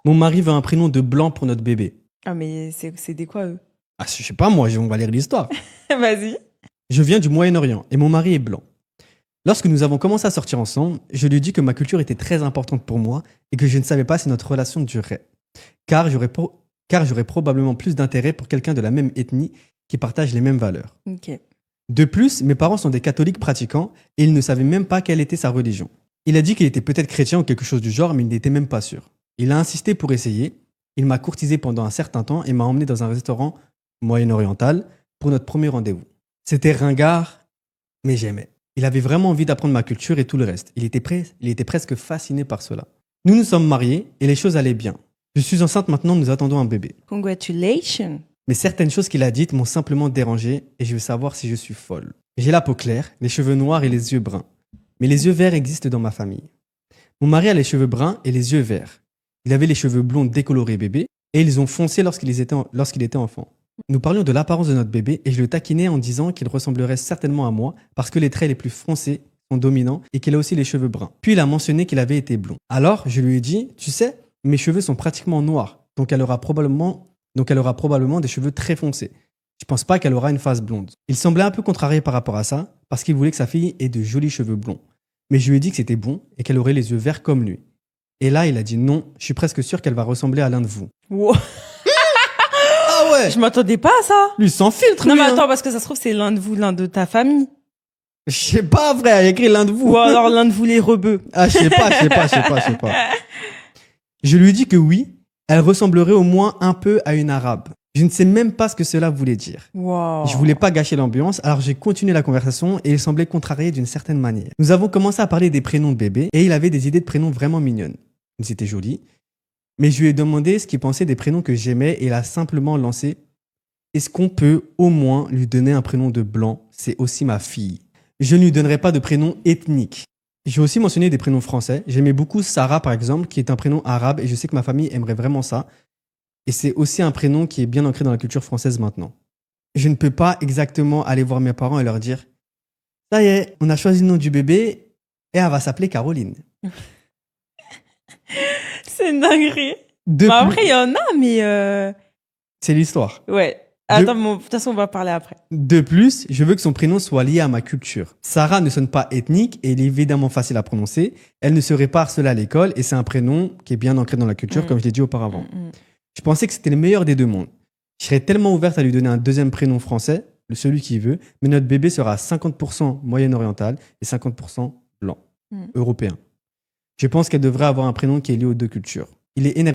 Mon mari veut un prénom de blanc pour notre bébé. Ah, mais c'est des quoi, eux? Ah, je sais pas, moi, on va lire l'histoire. Vas-y. Je viens du Moyen-Orient et mon mari est blanc. Lorsque nous avons commencé à sortir ensemble, je lui ai dit que ma culture était très importante pour moi et que je ne savais pas si notre relation durerait. Car j'aurais probablement plus d'intérêt pour quelqu'un de la même ethnie qui partage les mêmes valeurs. Ok. De plus, mes parents sont des catholiques pratiquants et ils ne savaient même pas quelle était sa religion. Il a dit qu'il était peut-être chrétien ou quelque chose du genre, mais il n'était même pas sûr. Il a insisté pour essayer. Il m'a courtisé pendant un certain temps et m'a emmené dans un restaurant moyen-oriental pour notre premier rendez-vous. C'était ringard, mais j'aimais. Il avait vraiment envie d'apprendre ma culture et tout le reste. Il était presque fasciné par cela. Nous nous sommes mariés et les choses allaient bien. Je suis enceinte maintenant, nous attendons un bébé. Congratulations. Mais certaines choses qu'il a dites m'ont simplement dérangé et je veux savoir si je suis folle. J'ai la peau claire, les cheveux noirs et les yeux bruns. Mais les yeux verts existent dans ma famille. Mon mari a les cheveux bruns et les yeux verts. Il avait les cheveux blonds décolorés bébé et ils ont foncé lorsqu'il était enfant. Nous parlions de l'apparence de notre bébé et je le taquinais en disant qu'il ressemblerait certainement à moi parce que les traits les plus foncés sont dominants et qu'il a aussi les cheveux bruns. Puis il a mentionné qu'il avait été blond. Alors je lui ai dit, tu sais, mes cheveux sont pratiquement noirs, donc elle aura probablement des cheveux très foncés. Je pense pas qu'elle aura une face blonde. Il semblait un peu contrarié par rapport à ça parce qu'il voulait que sa fille ait de jolis cheveux blonds. Mais je lui ai dit que c'était bon et qu'elle aurait les yeux verts comme lui. Et là, il a dit non, je suis presque sûr qu'elle va ressembler à l'un de vous. Wow. Ah ouais! Je m'attendais pas à ça. Lui, sans filtre, Non, lui, mais hein. attends, parce que ça se trouve, c'est l'un de vous, l'un de ta famille. Je sais pas, frère, il y a écrit l'un de vous. Ou alors l'un de vous les rebeux. Ah, je sais pas. Je lui ai dit que oui, elle ressemblerait au moins un peu à une arabe. Je ne sais même pas ce que cela voulait dire. Wow. Je voulais pas gâcher l'ambiance, alors j'ai continué la conversation et il semblait contrarié d'une certaine manière. Nous avons commencé à parler des prénoms de bébé et il avait des idées de prénoms vraiment mignonnes. C'était joli. Mais je lui ai demandé ce qu'il pensait des prénoms que j'aimais et il a simplement lancé « Est-ce qu'on peut au moins lui donner un prénom de blanc? C'est aussi ma fille. » Je ne lui donnerai pas de prénom ethnique. J'ai aussi mentionné des prénoms français. J'aimais beaucoup Sarah par exemple, qui est un prénom arabe et je sais que ma famille aimerait vraiment ça. Et c'est aussi un prénom qui est bien ancré dans la culture française maintenant. Je ne peux pas exactement aller voir mes parents et leur dire « Ça y est, on a choisi le nom du bébé et elle va s'appeler Caroline. » C'est une dinguerie. De Bah, plus- après, il y en a, mais C'est l'histoire. ouais. Attends, de toute façon, on va parler après. De plus, je veux que son prénom soit lié à ma culture. Sarah ne sonne pas ethnique et il est évidemment facile à prononcer. Elle ne serait pas harcelée à l'école et c'est un prénom qui est bien ancré dans la culture, comme je l'ai dit auparavant. Je pensais que c'était le meilleur des deux mondes. Je serais tellement ouverte à lui donner un deuxième prénom français, celui qu'il veut, mais notre bébé sera 50% moyen-oriental et 50% blanc, européen. Je pense qu'elle devrait avoir un prénom qui est lié aux deux cultures. Il est énervé.